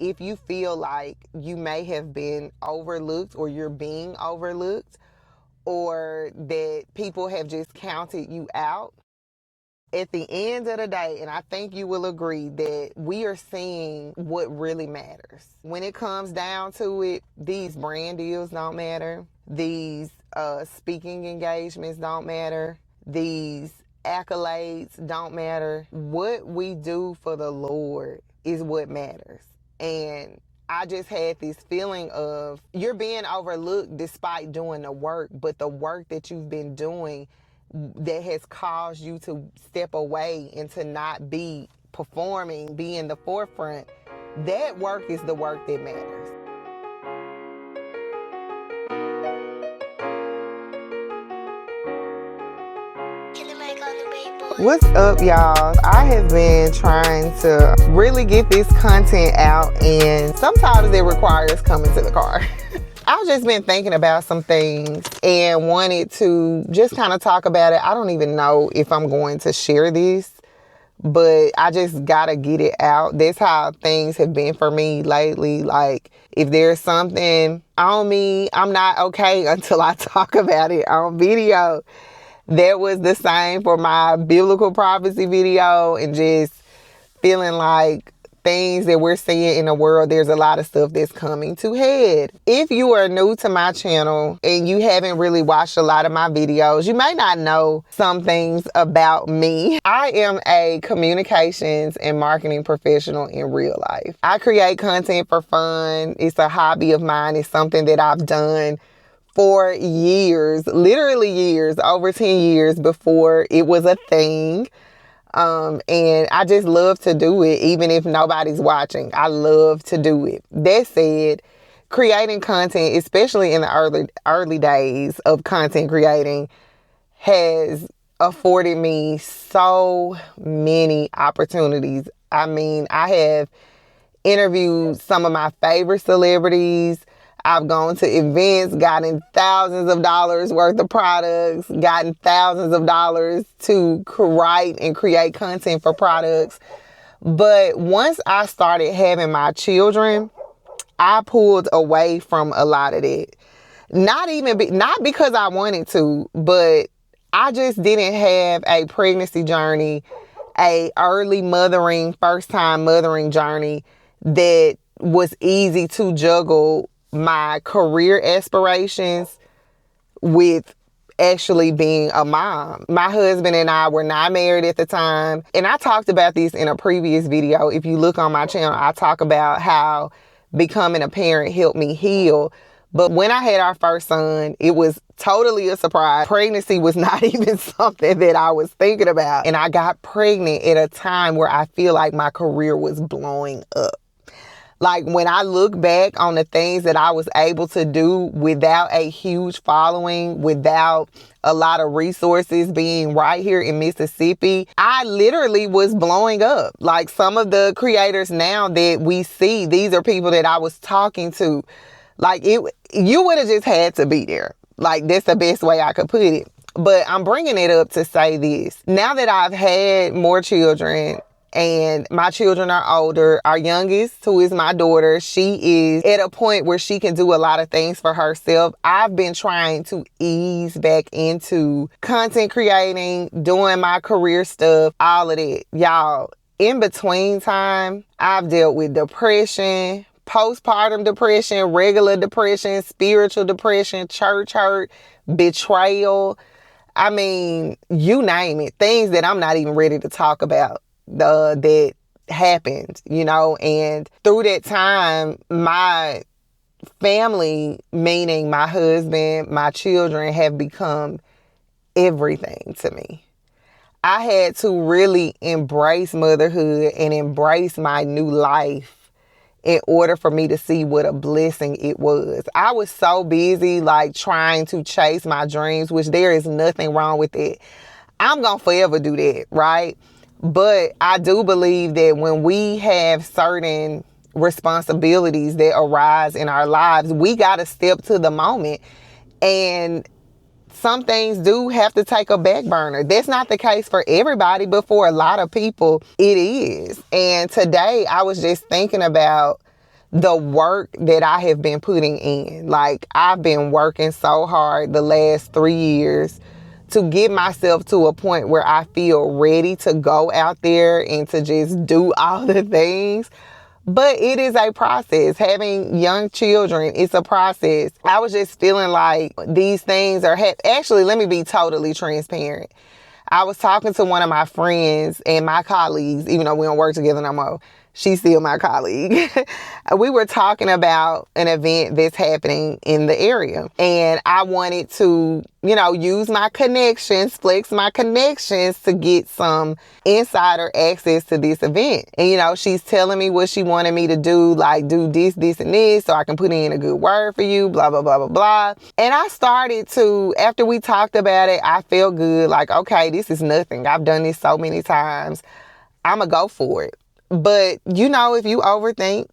If you feel like you may have been overlooked or you're being overlooked or that people have just counted you out, at the end of the day, and I think you will agree that we are seeing what really matters. When it comes down to it, these brand deals don't matter. These speaking engagements don't matter. These accolades don't matter. What we do for the Lord is what matters. And I just had this feeling of you're being overlooked despite doing the work, but the work that you've been doing that has caused you to step away and to not be performing, be in the forefront, that work is the work that matters. What's up, y'all? I have been trying to really get this content out, and sometimes it requires coming to the car. I've just been thinking about some things and wanted to just kind of talk about it. I don't even know if I'm going to share this, but I just gotta get it out. That's how things have been for me lately. Like, if there's something on me, I'm not okay until I talk about it on video. That was the same for my biblical prophecy video, and just feeling like things that we're seeing in the world, there's a lot of stuff that's coming to head. If you are new to my channel and you haven't really watched a lot of my videos, you may not know some things about me. I am a communications and marketing professional in real life. I create content for fun. It's a hobby of mine. It's something that I've done for years, literally years, over 10 years before it was a thing. And I just love to do it, even if nobody's watching. I love to do it. That said, creating content, especially in the early days of content creating, has afforded me so many opportunities. I mean, I have interviewed some of my favorite celebrities. I've gone to events, gotten thousands of dollars worth of products, gotten thousands of dollars to write and create content for products. But once I started having my children, I pulled away from a lot of that. Not because I wanted to, but I just didn't have a pregnancy journey, a early mothering, first time mothering journey that was easy to juggle my career aspirations with actually being a mom. My husband and I were not married at the time, and I talked about this in a previous video. If you look on my channel, I talk about how becoming a parent helped me heal. But when I had our first son, it was totally a surprise. Pregnancy was not even something that I was thinking about. And I got pregnant at a time where I feel like my career was blowing up. Like, when I look back on the things that I was able to do without a huge following, without a lot of resources being right here in Mississippi, I literally was blowing up. Like, some of the creators now that we see, these are people that I was talking to. Like, you would have just had to be there. Like, that's the best way I could put it. But I'm bringing it up to say this. Now that I've had more children, and my children are older, our youngest, who is my daughter, she is at a point where she can do a lot of things for herself. I've been trying to ease back into content creating, doing my career stuff, all of that. Y'all, in between time, I've dealt with depression, postpartum depression, regular depression, spiritual depression, church hurt, betrayal. I mean, you name it. Things that I'm not even ready to talk about. That happened, and through that time, my family, meaning my husband, my children, have become everything to me. I had to really embrace motherhood and embrace my new life in order for me to see what a blessing it was. I was so busy, like, trying to chase my dreams, which there is nothing wrong with it. I'm gonna forever do that, right? But I do believe that when we have certain responsibilities that arise in our lives, we got to step to the moment. And some things do have to take a back burner. That's not the case for everybody, but for a lot of people, it is. And today I was just thinking about the work that I have been putting in. Like, I've been working so hard the last 3 years to get myself to a point where I feel ready to go out there and to just do all the things. But it is a process. Having young children, it's a process. I was just feeling like these things are... Actually, let me be totally transparent. I was talking to one of my friends and my colleagues, even though we don't work together no more. She's still my colleague. We were talking about an event that's happening in the area. And I wanted to, use my connections, flex my connections to get some insider access to this event. And, she's telling me what she wanted me to do, like do this, this, and this, so I can put in a good word for you, blah, blah, blah, blah, blah. And I started to, after we talked about it, I felt good. Like, okay, this is nothing. I've done this so many times. I'm going to go for it. But, if you overthink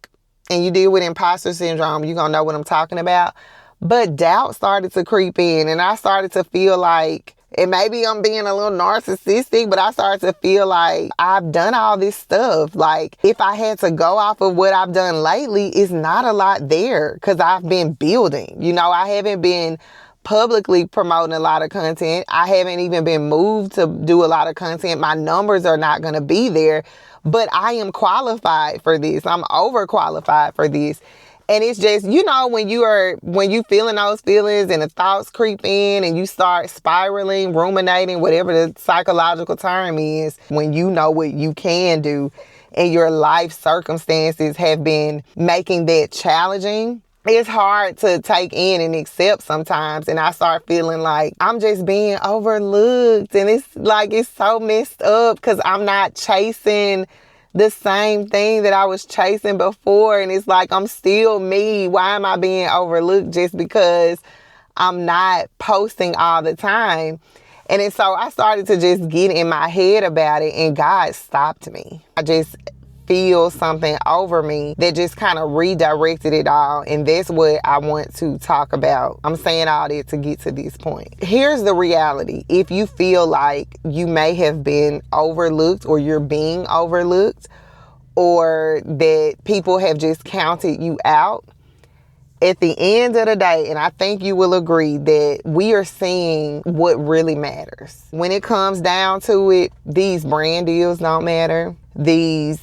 and you deal with imposter syndrome, you're going to know what I'm talking about. But doubt started to creep in, and I started to feel like, and maybe I'm being a little narcissistic, but I started to feel like I've done all this stuff. Like, if I had to go off of what I've done lately, it's not a lot there because I've been building. I haven't been publicly promoting a lot of content. I haven't even been moved to do a lot of content. My numbers are not going to be there. But I am qualified for this. I'm overqualified for this. And it's just, when you feeling those feelings and the thoughts creep in and you start spiraling, ruminating, whatever the psychological term is, when you know what you can do and your life circumstances have been making that challenging, it's hard to take in and accept sometimes. And I start feeling like I'm just being overlooked. And it's so messed up because I'm not chasing the same thing that I was chasing before. And it's like, I'm still me. Why am I being overlooked just because I'm not posting all the time? And then so I started to just get in my head about it, and God stopped me. I just feel something over me that just kind of redirected it all. And that's what I want to talk about. I'm saying all that to get to this point. Here's the reality. If you feel like you may have been overlooked or you're being overlooked or that people have just counted you out, at the end of the day, and I think you will agree that we are seeing what really matters. When it comes down to it, these brand deals don't matter. These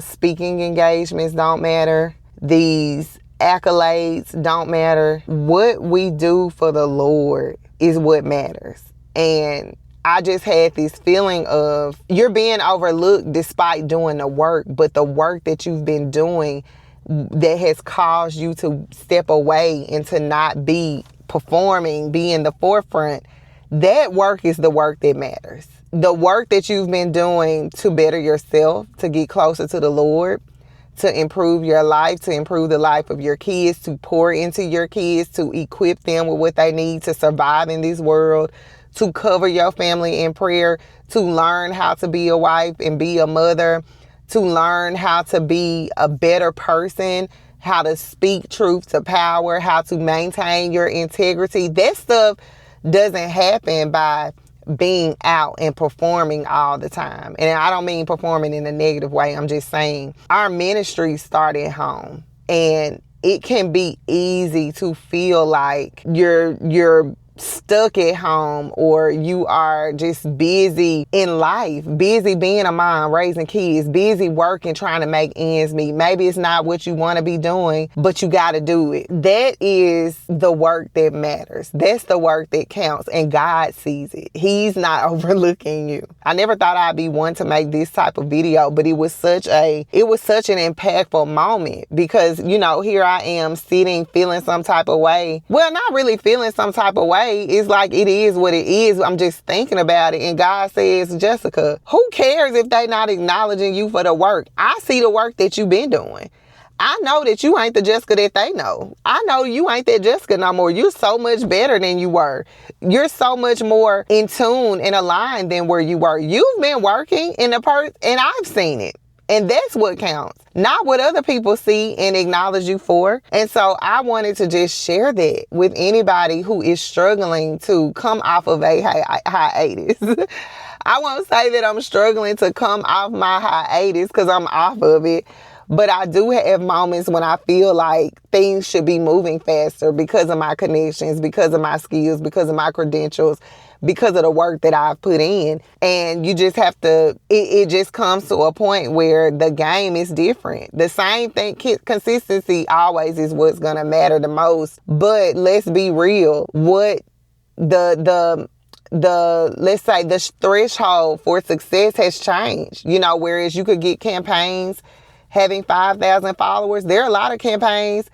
speaking engagements don't matter. These accolades don't matter. What we do for the Lord is what matters. And I just had this feeling of you're being overlooked despite doing the work, but the work that you've been doing that has caused you to step away and to not be performing, be in the forefront, that work is the work that matters. The work that you've been doing to better yourself, to get closer to the Lord, to improve your life, to improve the life of your kids, to pour into your kids, to equip them with what they need to survive in this world, to cover your family in prayer, to learn how to be a wife and be a mother, to learn how to be a better person, how to speak truth to power, how to maintain your integrity. That stuff doesn't happen by being out and performing all the time. And I don't mean performing in a negative way. I'm just saying our ministry started at home, and it can be easy to feel like you're stuck at home, or you are just busy in life, busy being a mom, raising kids, busy working, trying to make ends meet. Maybe it's not what you want to be doing, but you got to do it. That is the work that matters. That's the work that counts, and God sees it. He's not overlooking you. I never thought I'd be one to make this type of video, but it was such an impactful moment because, here I am sitting feeling some type of way. Well, not really feeling some type of way. It's like it is what it is. I'm just thinking about it. And God says, Jessica, who cares if they not acknowledging you for the work? I see the work that you've been doing. I know that you ain't the Jessica that they know. I know you ain't that Jessica no more. You're so much better than you were. You're so much more in tune and aligned than where you were. You've been working and I've seen it. And that's what counts, not what other people see and acknowledge you for. And so I wanted to just share that with anybody who is struggling to come off of a hiatus. I won't say that I'm struggling to come off my hiatus because I'm off of it, But I do have moments when I feel like things should be moving faster because of my connections, because of my skills, because of my credentials, because of the work that I've put in. And you just have to, it just comes to a point where the game is different. The same thing, consistency always is what's going to matter the most. But let's be real, what the let's say the threshold for success has changed. You know, whereas you could get campaigns having 5,000 followers, there are a lot of campaigns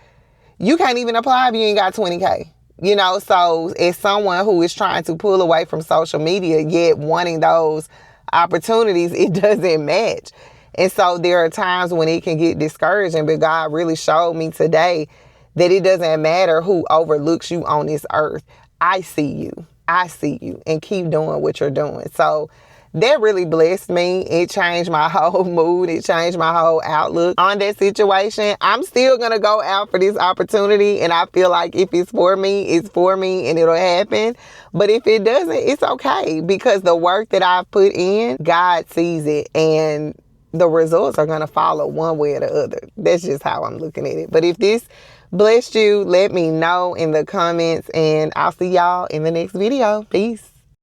you can't even apply if you ain't got 20K. You know, so as someone who is trying to pull away from social media yet wanting those opportunities, it doesn't match. And so there are times when it can get discouraging, but God really showed me today that it doesn't matter who overlooks you on this earth. I see you. I see you, and keep doing what you're doing. So that really blessed me. It changed my whole mood. It changed my whole outlook on that situation. I'm still going to go out for this opportunity, and I feel like if it's for me, it's for me, and it'll happen. But if it doesn't, it's okay, because the work that I've put in, God sees it, and the results are going to follow one way or the other. That's just how I'm looking at it. But if this blessed you, let me know in the comments, and I'll see y'all in the next video. Peace.